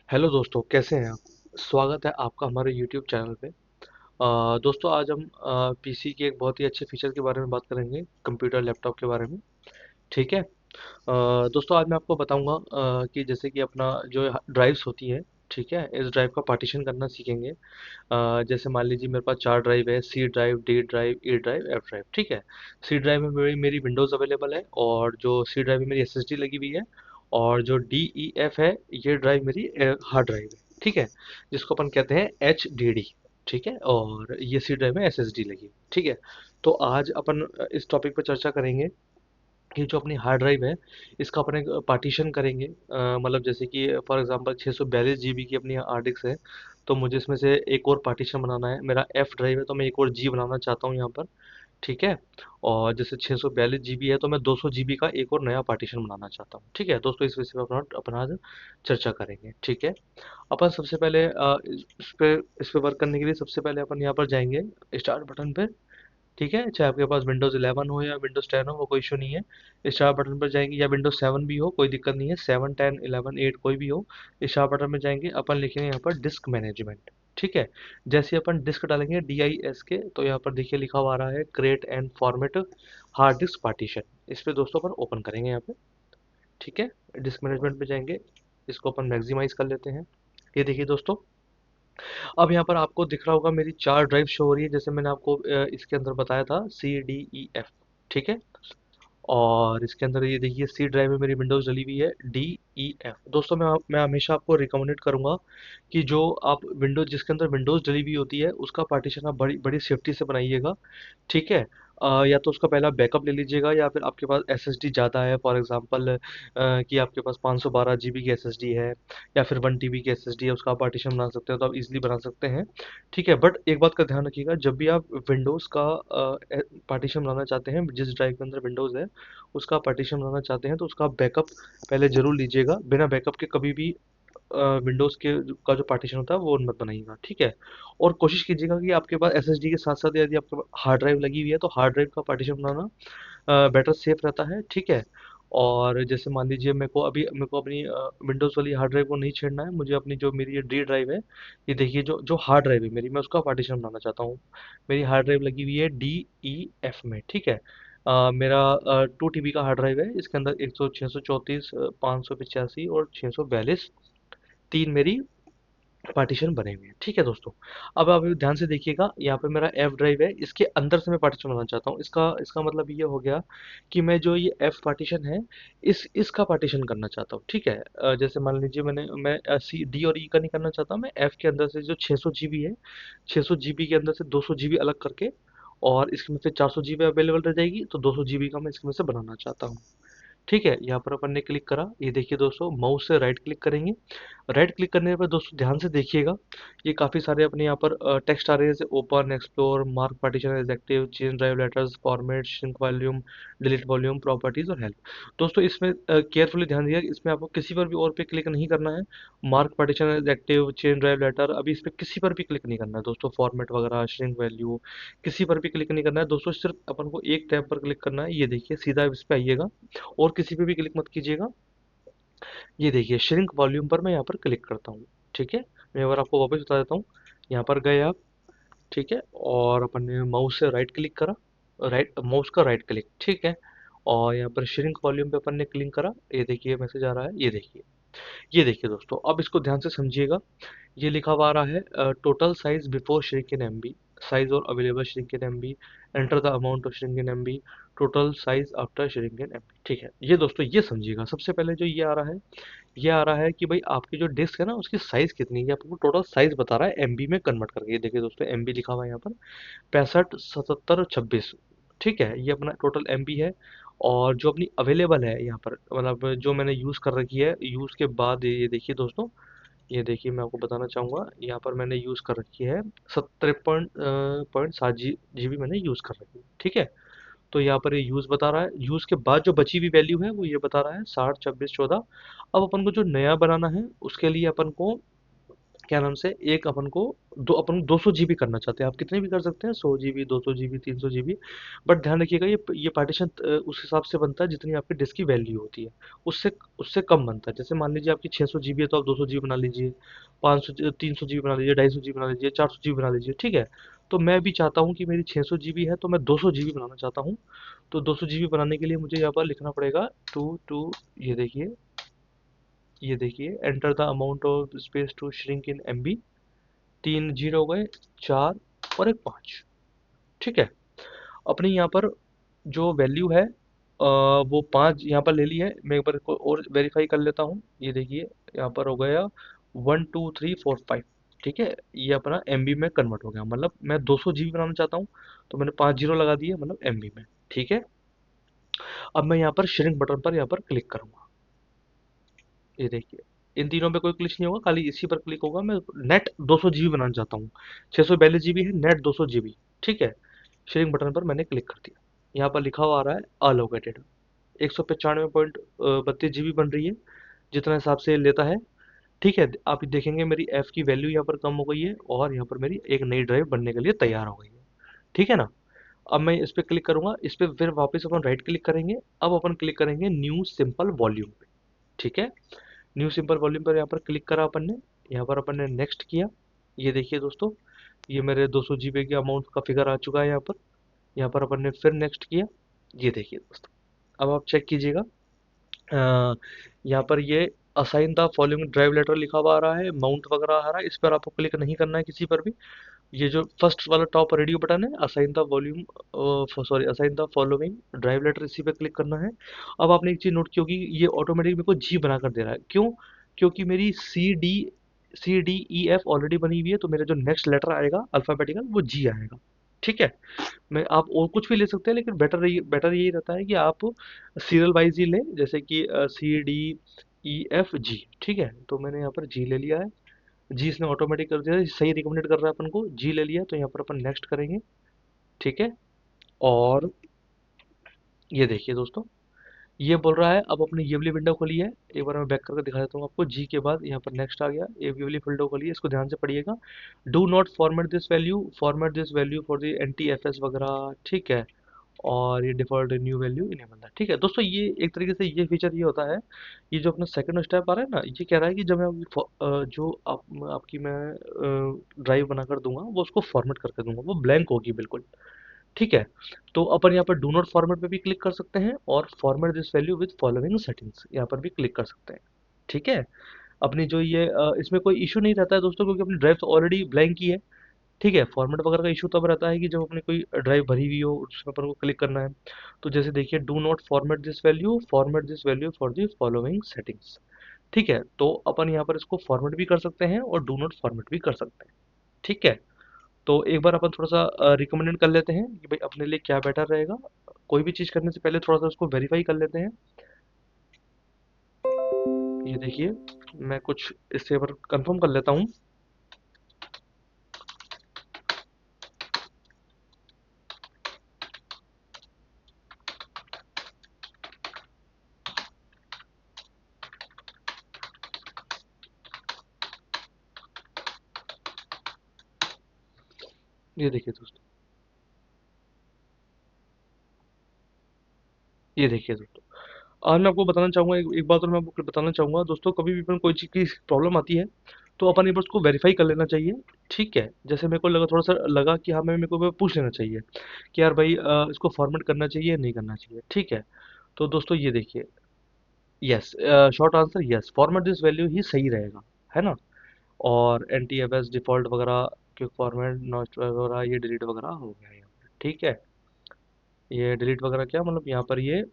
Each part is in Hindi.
हेलो दोस्तों, कैसे हैं आप? स्वागत है आपका हमारे यूट्यूब चैनल पे। दोस्तों, आज हम पीसी के एक बहुत ही अच्छे फीचर के बारे में बात करेंगे, कंप्यूटर लैपटॉप के बारे में। ठीक है। दोस्तों, आज मैं आपको बताऊंगा कि जैसे कि अपना जो ड्राइव्स होती है, ठीक है, इस ड्राइव का पार्टीशन करना सीखेंगे। जैसे मान लीजिए मेरे पास 4 ड्राइव है: C drive, D drive, E drive, F drive. ठीक है। सी ड्राइव में मेरी विंडोज़ अवेलेबल है, और जो सी ड्राइव में मेरी एसएसडी लगी हुई है, और जो डी ई एफ है, ये ड्राइव मेरी हार्ड ड्राइव है। ठीक है। जिसको अपन कहते हैं एच डी डी। ठीक है। और ये सी ड्राइव में एस एस डी लगी है। ठीक है। तो आज अपन इस टॉपिक पर चर्चा करेंगे कि जो अपनी हार्ड ड्राइव है, इसका अपन एक पार्टीशन करेंगे। मतलब जैसे कि फॉर एग्जांपल 642 जीबी की अपनी हार्ड डिस्क है, तो मुझे इसमें से एक और पार्टीशन बनाना है। मेरा एफ ड्राइव है, तो मैं एक और जी बनाना चाहता हूँ यहाँ पर। ठीक है। और जैसे 642 जीबी है, तो मैं 200 जीबी का एक और नया पार्टीशन बनाना चाहता हूँ। ठीक है दोस्तों, इस विषय पर अपना आज चर्चा करेंगे। ठीक है। अपन सबसे पहले इस पे वर्क करने के लिए सबसे पहले अपन यहाँ पर जाएंगे स्टार्ट बटन पे। ठीक है। चाहे आपके पास विंडोज़ 11 हो या विंडोज़ 10 हो, वो कोई इशू नहीं है। स्टार्ट बटन पर जाएंगे, या विंडोज़ 7 भी हो, कोई दिक्कत नहीं है। 7, 10, 11, 8 कोई भी हो। स्टार्ट बटन में जाएंगे, अपन लिखेंगे यहाँ पर डिस्क मैनेजमेंट। ठीक है। जैसे अपन डिस्क डालेंगे DISK, तो यहाँ पर देखिए लिखा हुआ आ रहा है create and format hard disk partition. इस पे दोस्तों अपन ओपन करेंगे यहाँ पे। ठीक है। डिस्क मैनेजमेंट पे जाएंगे, इसको अपन मैक्सिमाइज कर लेते हैं। ये देखिए दोस्तों, अब यहाँ पर आपको दिख रहा होगा मेरी 4 ड्राइव शो हो रही है, जैसे मैंने आपको इसके अंदर बताया था, C D E F। ठीक है। और इसके अंदर ये देखिए सी ड्राइव में मेरी विंडोज़ डली हुई है DEF। दोस्तों, मैं हमेशा आपको रिकमेंडेड करूंगा कि जो आप विंडोज जिसके अंदर विंडोज़ डली हुई होती है, उसका पार्टीशन आप बड़ी बड़ी सेफ्टी से बनाइएगा। ठीक है। या तो उसका पहला बैकअप ले लीजिएगा, या फिर आपके पास एसएसडी ज़्यादा है, फॉर एग्जांपल कि आपके पास 512 जीबी की एसएसडी है, या फिर 1 TB की एसएसडी है, उसका पार्टीशन बना सकते हो, तो आप इजीली बना सकते हैं। ठीक है। बट एक बात का ध्यान रखिएगा, जब भी आप विंडोज़ का पार्टीशन बनाना चाहते हैं, जिस ड्राइव के अंदर विंडोज़ है उसका पार्टीशन बनाना चाहते हैं, तो उसका बैकअप पहले ज़रूर लीजिएगा। बिना बैकअप के कभी भी विंडोज़ के का जो पार्टीशन होता है वो मत बनाइएगा। ठीक है। और कोशिश कीजिएगा कि आपके पास एसएसडी के साथ साथ यदि आपके पास हार्ड ड्राइव लगी हुई है, तो हार्ड ड्राइव का पार्टीशन बनाना बेटर सेफ रहता है। ठीक है। और जैसे मान लीजिए मेरे को अपनी विंडोज़ वाली हार्ड ड्राइव को नहीं छेड़ना है, मुझे अपनी जो मेरी ये डी ड्राइव है, ये देखिए जो जो हार्ड ड्राइव है मेरी, मैं उसका पार्टीशन बनाना चाहता हूँ। मेरी हार्ड ड्राइव लगी हुई है DEF में। ठीक है। मेरा 2 TB का हार्ड ड्राइव है, इसके अंदर 634, 585 और 642 तीन मेरी पार्टीशन बने हुए हैं। ठीक है दोस्तों। अब आप ध्यान से देखिएगा, यहाँ पे मेरा एफ ड्राइव है, इसके अंदर से मैं पार्टीशन बनाना चाहता हूँ। इसका इसका मतलब ये हो गया कि मैं जो ये एफ पार्टीशन है, इसका पार्टीशन करना चाहता हूँ। ठीक है। जैसे मान लीजिए मैं सी डी और ई का नहीं करना चाहता, मैं एफ के अंदर से जो 600 जीबी है, 600 जीबी के अंदर से 200 जीबी अलग करके, और इसमें से 400 जीबी अवेलेबल रह जाएगी, तो 200 जीबी का मैं इसमें से बनाना चाहता हूँ। ठीक है। यहाँ पर अपन ने क्लिक करा, ये देखिए दोस्तों, माउस से राइट क्लिक करेंगे। राइट क्लिक करने पर दोस्तों ध्यान से देखिएगा, ये काफ़ी सारे अपने यहाँ पर टेक्स्ट आ रहे हैं, जैसे open, explore, mark partition as active, change drive letters, format, shrink volume, delete volume, properties और हेल्प। दोस्तों, इसमें केयरफुली ध्यान दीजिएगा, इसमें आपको किसी पर भी और पे क्लिक नहीं करना है। Mark partition as active, change drive letter, अभी इस पर किसी पर भी क्लिक नहीं करना है दोस्तों। फॉर्मेट वगैरह, श्रिंक वैल्यू, किसी पर भी क्लिक नहीं करना है दोस्तों। सिर्फ अपन को एक टैब पर क्लिक करना है, ये देखिए सीधा इस पे आइएगा, और किसी पे भी क्लिक मत कीजिएगा। ये देखिए श्रिंक वॉल्यूम पर मैं यहाँ पर क्लिक करता हूँ। ठीक है। मैं एक बार आपको वापस बता देता हूँ। यहाँ पर गए आप, ठीक है, और अपन ने माउस से राइट क्लिक करा, राइट माउस का राइट क्लिक, ठीक है, और यहाँ पर श्रिंक वॉल्यूम पे अपन ने क्लिक करा। ये देखिए मैसेज आ रहा है, ये देखिए। ये देखिए दोस्तों, अब इसको ध्यान से समझिएगा। ये लिखा हुआ आ रहा है total size before shrink in MB, size और available shrink in MB, enter the amount of shrink in MB, total size after shrink in MB. ठीक है। ये दोस्तों ये समझिएगा, सबसे पहले जो ये आ रहा है, ये आ रहा है कि भाई आपकी जो डिस्क है ना, उसकी साइज कितनी है, ये आपको टोटल साइज बता रहा है एमबी में कन्वर्ट करके। ये देखिए दोस्तों, एमबी लिखा हुआ है यहाँ पर 65, 77, 26। ठीक है। ये अपना टोटल एमबी है। और जो अपनी अवेलेबल है यहाँ पर, मतलब जो मैंने यूज़ कर रखी है, यूज़ के बाद ये देखिए दोस्तों, ये देखिए मैं आपको बताना चाहूँगा, यहाँ पर मैंने यूज़ कर रखी है 70.7 जीबी मैंने यूज़ कर रखी है। ठीक है। तो यहाँ पर ये यूज़ बता रहा है, यूज़ के बाद जो बची हुई वैल्यू है वो ये बता रहा है 60, 26, 14। अब अपन को जो नया बनाना है, उसके लिए अपन को क्या नाम से, एक अपन को अपन 200 जीबी करना चाहते हैं। आप कितने भी कर सकते हैं, 100 जीबी, 200 जीबी, 300 जीबी। बट ध्यान रखिएगा, ये पार्टीशन उस हिसाब से बनता है जितनी आपकी डिस्क की वैल्यू होती है। उससे उससे कम बनता है। जैसे मान लीजिए आपकी 600 जीबी है तो आप 200 जीबी बना लीजिए, 500, 300 जीबी बना लीजिए, 250 जीबी बना लीजिए, 400 जीबी बना लीजिए, ठीक है। तो मैं भी चाहता हूँ कि मेरी 600 जीबी है तो मैं 200 जीबी बनाना चाहता हूँ। तो 200 जीबी बनाने के लिए मुझे यहाँ पर लिखना पड़ेगा टू टू, ये देखिए enter the amount of space to shrink in MB. 3 zero हो गए, 4 और एक 5, ठीक है। अपनी यहाँ पर जो वैल्यू है वो 5 यहाँ पर ले ली है। मैं एक बार को और वेरीफाई कर लेता हूँ। ये देखिए यहाँ पर हो गया 1 2 3 4 5, ठीक है। ये अपना एमबी में कन्वर्ट हो गया, मतलब मैं 200 जीबी बनाना चाहता हूँ तो मैंने 5 जीरो लगा दिए, मतलब एमबी में, ठीक है। अब मैं यहाँ पर श्रिंक बटन पर यहाँ पर क्लिक करूंगा। ये देखिए इन तीनों पे कोई क्लिक नहीं होगा, खाली इसी पर क्लिक होगा। मैं नेट 200 जीबी बनाना चाहता हूँ। 642 जीबी है, नेट 200 जीबी, ठीक है। शेयरिंग बटन पर मैंने क्लिक कर दिया। यहाँ पर लिखा हुआ आ रहा है अलोकेटेड। 195.32 जीबी बन रही है, जितना हिसाब से लेता है, ठीक है। आप देखेंगे मेरी एफ की वैल्यू यहाँ पर कम हो गई है और यहाँ पर मेरी एक नई ड्राइव बनने के लिए तैयार हो गई है, ठीक है ना। अब मैं इस पर क्लिक करूंगा, इस पर फिर वापस अपन राइट क्लिक करेंगे। अब अपन क्लिक करेंगे न्यू सिंपल वॉल्यूम पे, ठीक है। न्यू सिंपल वॉल्यूम पर यहाँ पर क्लिक करा अपन ने। यहाँ पर अपन ने नेक्स्ट किया। ये देखिए दोस्तों, ये मेरे 200 जीबी के अमाउंट का फिगर आ चुका है यहाँ पर। यहाँ पर अपन ने फिर नेक्स्ट किया। ये देखिए दोस्तों, अब आप चेक कीजिएगा। यहाँ पर ये assign the following drive letter लिखा हुआ आ रहा है, माउंट वगैरह आ रहा है। इस पर आपको क्लिक नहीं करना है किसी पर भी। ये जो फर्स्ट वाला टॉप रेडियो बटन है, assign the volume, sorry, assign the following drive letter, इसी पे क्लिक करना है। अब आपने एक चीज नोट की होगी, ये ऑटोमेटिक मेरे को जी बना कर दे रहा है। क्यों? क्योंकि मेरी C D E F already बनी हुई है, तो मेरा जो नेक्स्ट लेटर आएगा अल्फाबेटिकल, वो जी आएगा, ठीक है। मैं आप और कुछ भी ले सकते हैं, लेकिन बेटर यही रहता है कि आप सीरियल वाइज ही लें, जैसे कि CDEFG, ठीक है। तो मैंने यहाँ पर जी ले लिया है। जी इसने ऑटोमेटिक कर दिया, सही रिकमेंडेड कर रहा है अपन को। जी ले लिया, तो यहाँ पर अपन नेक्स्ट करेंगे, ठीक है। और ये देखिए दोस्तों, ये बोल रहा है अब अपनी ये वाली विंडो खोली है। एक बार मैं बैक करके दिखा देता हूँ आपको। जी के बाद यहाँ पर नेक्स्ट आ गया, ये वाली विंडो खोली है, इसको ध्यान से पढ़िएगा। Do not format this value for the NTFS वगैरह, ठीक है। और ये डिफॉल्ट न्यू वैल्यू इनेबल है, ठीक है दोस्तों। ये एक तरीके से ये फीचर ये होता है, ये जो अपना सेकंड स्टेप आ रहा है ना, ये कह रहा है कि जब मैं जो आपकी मैं ड्राइव बना कर दूंगा, वो उसको फॉर्मेट करके दूंगा, वो ब्लैंक होगी बिल्कुल, ठीक है। तो अपन यहाँ पर डू नॉट फॉर्मेट पे भी क्लिक कर सकते हैं और format this value with following settings यहाँ पर भी क्लिक कर सकते हैं, ठीक है। अपनी जो ये इसमें कोई इशू नहीं रहता है दोस्तों, क्योंकि अपनी ड्राइव तो ऑलरेडी ब्लैंक ही है, ठीक है। फॉर्मेट वगैरह का इशू तब रहता है कि जब अपनी कोई ड्राइव भरी हुई हो, उसमें अपन को क्लिक करना है। तो जैसे देखिए, do not format this value for the following settings, ठीक है। तो अपन यहाँ पर इसको फॉर्मेट भी कर सकते हैं और डू नॉट फॉर्मेट भी कर सकते हैं, ठीक है। तो एक बार अपन थोड़ा सा रिकमेंडेड कर लेते हैं कि भाई अपने लिए क्या बेटर रहेगा। कोई भी चीज़ करने से पहले थोड़ा सा उसको वेरीफाई कर लेते हैं। ये देखिए, मैं कुछ इससे एक बार कंफर्म कर लेता हूँ। ये देखिए दोस्तों, ये देखिए दोस्तों, आज मैं आपको बताना चाहूँगा, एक बात और मैं आपको बताना चाहूँगा दोस्तों, कभी भी अपन कोई चीज़ की प्रॉब्लम आती है तो अपन एक बार उसको वेरीफाई कर लेना चाहिए, ठीक है। जैसे मेरे को लगा, थोड़ा सा लगा कि हाँ, मैं मेरे को पूछ लेना चाहिए कि यार भाई इसको फॉर्मेट करना चाहिए या नहीं करना चाहिए, ठीक है। तो दोस्तों ये देखिए, yes, short answer yes, format this value ही सही रहेगा, है ना। और NTFS डिफ़ॉल्ट वगैरह, क्विक फॉर्मेट, नॉच वगैरह, ये डिलीट वगैरह हो गया यहाँ पर, ठीक है। ये डिलीट वगैरह क्या मतलब, यहाँ पर ये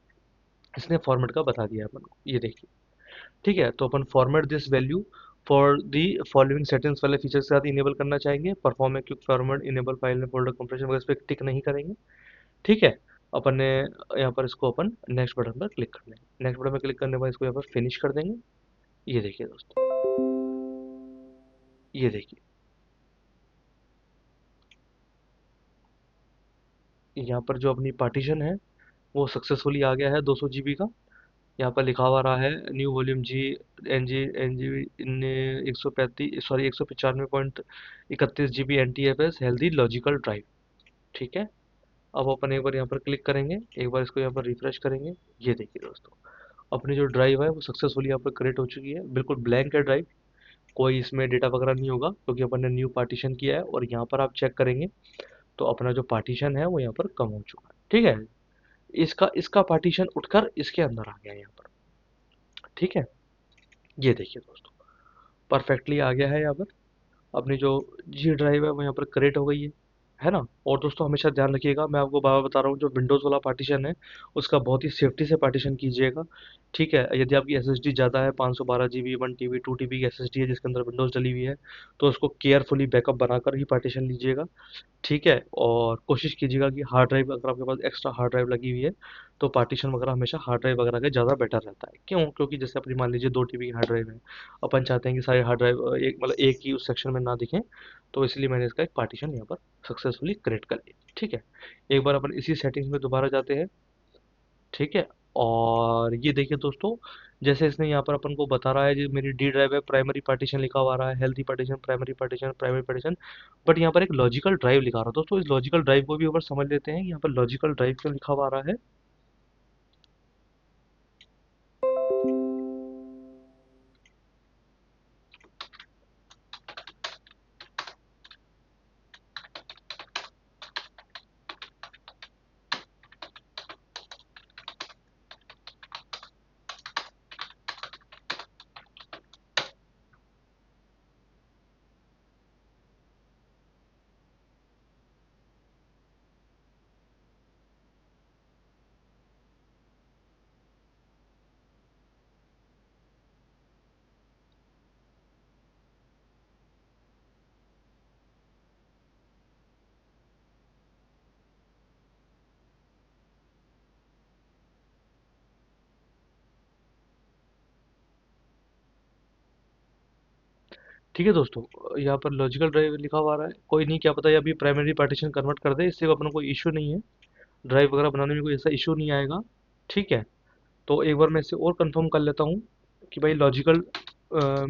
इसने फॉर्मेट का बता दिया अपन को, ये देखिए, ठीक है। तो अपन format this value for the following settings वाले फीचर के साथ इनेबल करना चाहेंगे। Perform a quick format, enable file में फोल्डर कंप्रेशन वगैरह, इस पर टिक नहीं करेंगे, ठीक है। अपन ने यहाँ पर इसको अपन नेक्स्ट बटन पर क्लिक कर लेंगे। नेक्स्ट बटन पर क्लिक करने के बाद इसको यहाँ पर फिनिश कर देंगे। ये देखिए दोस्तों, ये देखिए, यहाँ पर जो अपनी पार्टीशन है वो सक्सेसफुली आ गया है 200 जीबी का, यहाँ पर लिखा हुआ रहा है new volume G N G इन 195.31 GB NTFS healthy logical drive. ठीक है। अब अपन एक बार यहाँ पर क्लिक करेंगे, एक बार इसको यहाँ पर रिफ्रेश करेंगे। ये देखिए दोस्तों, अपनी जो ड्राइव है वो सक्सेसफुली यहाँ पर क्रिएट हो चुकी है। बिल्कुल ब्लैंक है ड्राइव, कोई इसमें डेटा वगैरह नहीं होगा क्योंकि अपन ने न्यू पार्टीशन किया है। और यहाँ पर आप चेक करेंगे तो अपना जो पार्टीशन है वो यहाँ पर कम हो चुका है। ठीक है। इसका इसका पार्टीशन उठकर इसके अंदर आ गया है यहाँ पर। ठीक है। ये देखिए दोस्तों, परफेक्टली आ गया है यहाँ पर। अपनी जो जी ड्राइव है वो यहाँ पर क्रिएट हो गई है ना। और दोस्तों हमेशा ध्यान रखिएगा, मैं आपको बार बार बता रहा हूँ, जो विंडोज़ वाला पार्टीशन है उसका बहुत ही सेफ्टी से पार्टीशन कीजिएगा। ठीक है। यदि आपकी एसएसडी ज़्यादा है, 512 GB 1 TB 2 TB की एसएसडी है जिसके अंदर विंडोज़ डली हुई है, तो उसको केयरफुली बैकअप बनाकर ही पार्टीशन लीजिएगा। ठीक है। और कोशिश कीजिएगा कि हार्ड ड्राइव, अगर आपके पास एक्स्ट्रा हार्ड ड्राइव लगी हुई है तो पार्टीशन वगैरह हमेशा हार्ड ड्राइव वगैरह के ज़्यादा बेटर रहता है। क्यों? क्योंकि जैसे अपनी मान लीजिए 2 TB की हार्ड ड्राइव है, अपन चाहते हैं कि सारे हार्ड ड्राइव एक मतलब एक ही उस सेक्शन में ना दिखें, तो इसलिए मैंने इसका एक पार्टीशन यहाँ पर सक्सेसफुली क्रिएट कर लिया। ठीक है। एक बार अपन इसी सेटिंग्स में दोबारा जाते हैं। ठीक है। और ये देखिए दोस्तों, जैसे इसने यहाँ पर अपन को बता रहा है जो मेरी डी ड्राइव है, प्राइमरी पार्टीशन लिखा हुआ रहा है, healthy partition, primary partition, primary partition. But यहाँ पर एक लॉजिकल ड्राइव लिखा रहा है दोस्तों। इस लॉजिकल ड्राइव को भी ऊपर समझ लेते हैं कि यहाँ पर लॉजिकल ड्राइव क्यों लिखा हुआ रहा है। ठीक है दोस्तों, यहाँ पर लॉजिकल ड्राइव लिखा हुआ रहा है। कोई नहीं, क्या पता ये अभी प्राइमरी पार्टीशन कन्वर्ट कर दे, इससे अपना कोई इशू नहीं है। ड्राइव वगैरह बनाने में कोई ऐसा इशू नहीं आएगा। ठीक है। तो एक बार मैं इसे और कंफर्म कर लेता हूँ कि भाई लॉजिकल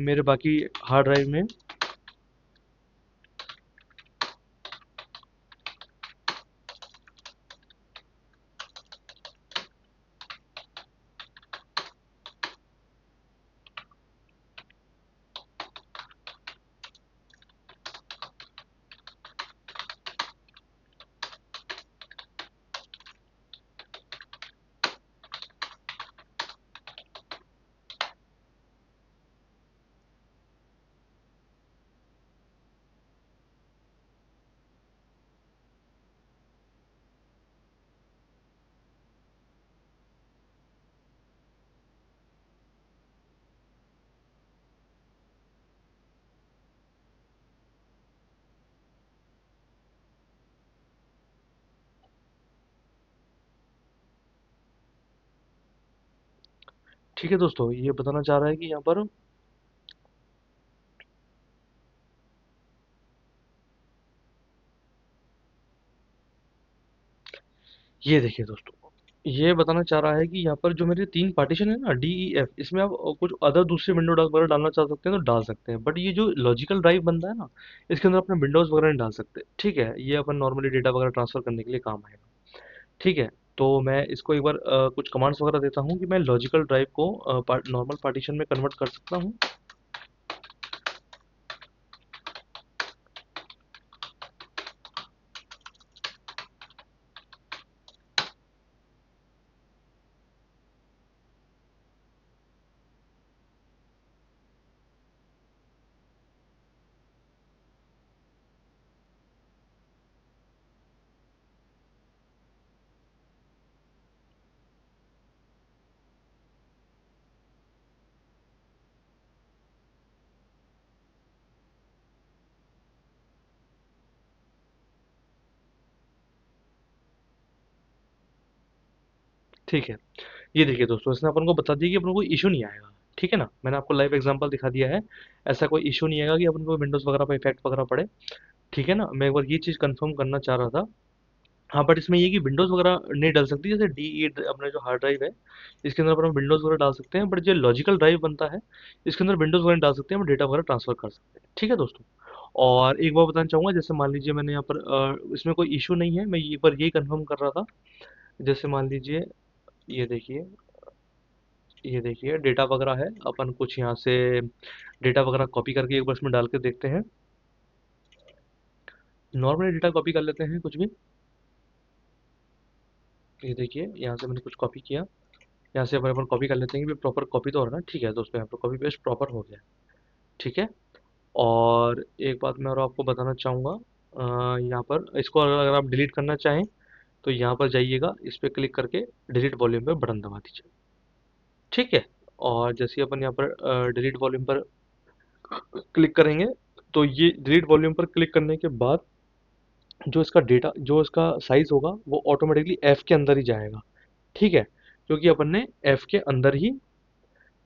मेरे बाकी हार्ड ड्राइव में। ठीक है दोस्तों, ये बताना चाह रहा है कि यहाँ पर ये देखिए दोस्तों, ये बताना चाह रहा है कि यहाँ पर जो मेरे 3 पार्टीशन है ना, डी ई एफ, इसमें आप कुछ अदर दूसरे विंडो वगैरह डालना चाह सकते हैं तो डाल सकते हैं। बट ये जो लॉजिकल ड्राइव बनता है ना, इसके अंदर अपने विंडोज वगैरह नहीं डाल सकते। ठीक है। ये अपन नॉर्मली डेटा वगैरह ट्रांसफर करने के लिए काम आएगा। ठीक है। तो मैं इसको एक बार कुछ कमांड्स वगैरह देता हूँ कि मैं लॉजिकल ड्राइव को नॉर्मल पार्टीशन में कन्वर्ट कर सकता हूँ। ठीक है। ये देखिए दोस्तों, इसने अपन को बता दिया कि अपन को कोई इशू नहीं आएगा। ठीक है ना, मैंने आपको लाइव एग्जांपल दिखा दिया है। ऐसा कोई इशू नहीं आएगा कि अपन को विंडोज़ वगैरह पे इफेक्ट वगैरह पड़े। ठीक है ना, मैं एक बार ये चीज़ कंफर्म करना चाह रहा था। हाँ, बट इसमें ये कि विंडोज़ वगैरह नहीं डल सकती, जैसे डी अपना जो हार्ड ड्राइव है, इसके अंदर पर हम विंडोज़ वगैरह डाल सकते हैं, बट जो लॉजिकल ड्राइव बनता है, इसके अंदर विंडोज़ वगैरह डाल सकते हैं, हम डेटा वगैरह ट्रांसफ़र कर सकते हैं। ठीक है दोस्तों? और एक बात बताना चाहूँगा, जैसे मान लीजिए मैंने यहाँ पर इसमें कोई इश्यू नहीं है, मैं ये पर यही कन्फर्म कर रहा था। जैसे मान लीजिए, ये देखिए, ये देखिए डेटा वगैरह है, अपन कुछ यहाँ से डेटा वगैरह कॉपी करके एक बार इसमें डाल के देखते हैं। नॉर्मली डेटा कॉपी कर लेते हैं कुछ भी। ये देखिए, यहाँ से मैंने कुछ कॉपी किया, यहाँ से अपन कॉपी कर लेते हैं कि प्रॉपर कॉपी तो हो रहा है ना। ठीक है दोस्तों, यहाँ पर कॉपी पेस्ट प्रॉपर हो गया। ठीक है। और एक बात मैं और आपको बताना चाहूँगा, यहाँ पर इसको अगर आप डिलीट करना चाहें तो यहाँ पर जाइएगा, इस पर क्लिक करके डिलीट वॉल्यूम पे बटन दबा दीजिए। ठीक है। और जैसे ही अपन यहाँ पर डिलीट वॉल्यूम पर क्लिक करेंगे, तो ये डिलीट वॉल्यूम पर क्लिक करने के बाद जो इसका डेटा, जो इसका साइज होगा, वो ऑटोमेटिकली एफ के अंदर ही जाएगा। ठीक है, क्योंकि अपन ने एफ के अंदर ही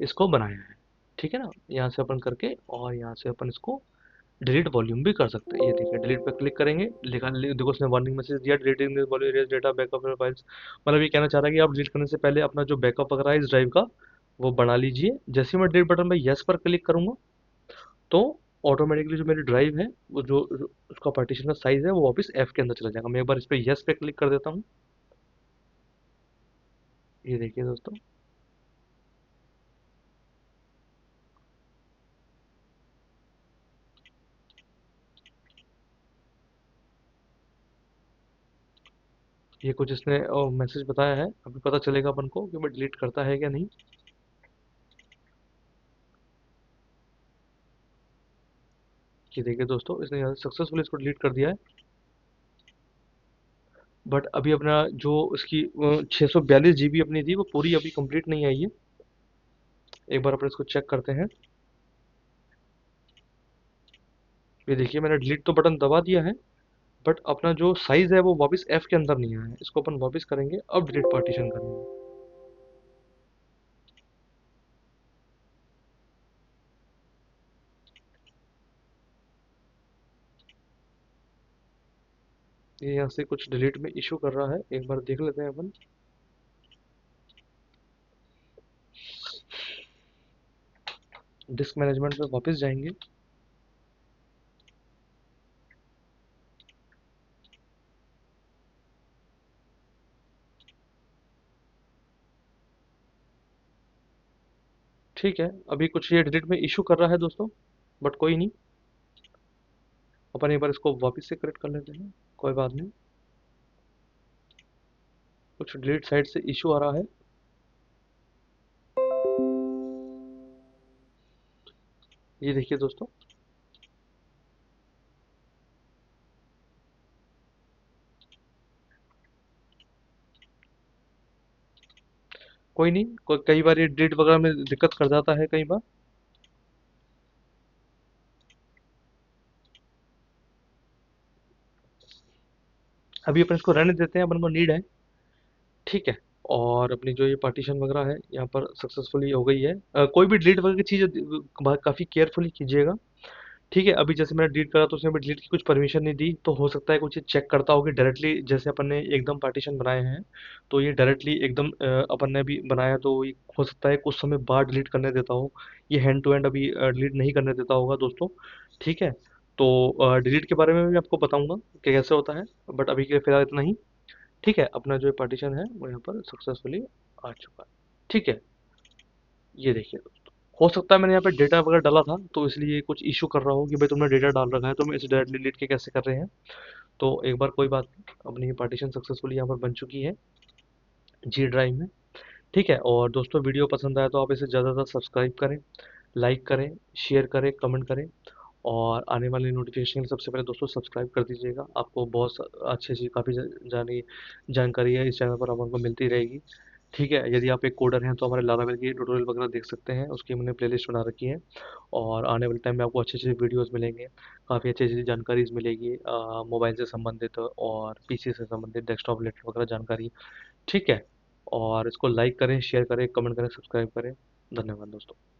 इसको बनाया है। ठीक है ना, यहाँ से अपन करके और यहाँ से अपन इसको डिलीट वॉल्यूम भी कर सकते हैं। ये देखिए, डिलीट पे क्लिक करेंगे, देखो उसने वार्निंग मैसेज दिया, deleting this volume erase data backup files. मतलब ये कहना चाह रहा है कि आप डिलीट करने से पहले अपना जो बैकअप वगैरह है इस ड्राइव का, वो बना लीजिए। जैसे ही मैं डिलीट बटन पे यस पर क्लिक करूंगा, तो ऑटोमेटिकली जो मेरी ड्राइव है, वो जो उसका पार्टीशन का साइज है, वो वापस एफ के अंदर चला जाएगा। मैं एक बार इस पे यस पे क्लिक कर देता हूँ। ये देखिए दोस्तों, ये कुछ इसने मैसेज बताया है, अभी पता चलेगा अपन को कि मैं डिलीट करता है क्या नहीं। ये देखिए दोस्तों, इसने यहाँ सक्सेसफुली इसको डिलीट कर दिया है। बट अभी अपना जो इसकी 642 GB अपनी थी, वो पूरी अभी कंप्लीट नहीं आई है। एक बार अपन इसको चेक करते हैं। ये देखिए, मैंने डिलीट तो बटन दबा दिया है, बट अपना जो साइज है वो वापस एफ के अंदर नहीं आया है। इसको अपन वापस करेंगे, अब डिलीट पार्टीशन करेंगे। ये यहाँ से कुछ डिलीट में इशू कर रहा है, एक बार देख लेते हैं अपन। डिस्क मैनेजमेंट पे वापस जाएंगे। ठीक है, अभी कुछ ये डिलीट में इशू कर रहा है दोस्तों, बट कोई नहीं, अपन एक बार इसको वापस से करेक्ट कर लेते हैं। कोई बात नहीं, कुछ डिलीट साइड से इशू आ रहा है। ये देखिए दोस्तों, कोई नहीं, कई बार ये डिलीट वगैरह में दिक्कत कर जाता है कई बार। अभी अपन इसको रहने देते हैं, अपन को नीड है। ठीक है। और अपनी जो ये पार्टीशन वगैरह है यहाँ पर सक्सेसफुली हो गई है। कोई भी डिलीट वगैरह की चीज़ काफ़ी केयरफुली कीजिएगा। ठीक है, अभी जैसे मैंने डिलीट करा तो उसने डिलीट की कुछ परमिशन नहीं दी, तो हो सकता है कुछ ये चेक करता हो कि डायरेक्टली जैसे अपन ने एकदम पार्टीशन बनाए हैं, तो ये डायरेक्टली एकदम अपन ने भी बनाया, तो ये हो सकता है कुछ समय बाद डिलीट करने देता हो। ये हैंड टू हैंड अभी डिलीट नहीं करने देता होगा दोस्तों। ठीक है। तो डिलीट के बारे में भी आपको बताऊंगा कि कैसे होता है, बट अभी के लिए फिलहाल इतना ही। ठीक है, अपना जो पार्टीशन है वो यहाँ पर सक्सेसफुली आ चुका है। ठीक है। ये देखिए दोस्तों, हो सकता है मैंने यहाँ पे डेटा वगैरह डाला था, तो इसलिए कुछ इशू कर रहा हो कि भाई तुमने डेटा डाल रखा है, तुम इसे डायरेक्टली डिलीट के कैसे कर रहे हैं। तो एक बार कोई बात नहीं, अपनी पार्टीशन सक्सेसफुली यहाँ पर बन चुकी है जी ड्राइव में। ठीक है। और दोस्तों, वीडियो पसंद आया तो आप इसे ज़्यादा से ज़्यादा सब्सक्राइब करें, लाइक करें, शेयर करें, कमेंट करें। और आने वाले नोटिफिकेशन के लिए सबसे पहले दोस्तों सब्सक्राइब कर दीजिएगा। आपको बहुत अच्छी अच्छी काफ़ी जानी जानकारी है इस चैनल पर आपको मिलती रहेगी। ठीक है, यदि आप एक कोडर हैं तो हमारे लारावेल की ट्यूटोरियल वगैरह देख सकते हैं, उसकी हमने प्लेलिस्ट बना रखी है। और आने वाले टाइम में आपको अच्छे अच्छे वीडियोस मिलेंगे, काफ़ी अच्छी अच्छी जानकारीज मिलेगी, मोबाइल से संबंधित और पीसी से संबंधित, डेस्कटॉप रिलेटेड वगैरह जानकारी। ठीक है। और इसको लाइक करें, शेयर करें, कमेंट करें, सब्सक्राइब करें। धन्यवाद दोस्तों।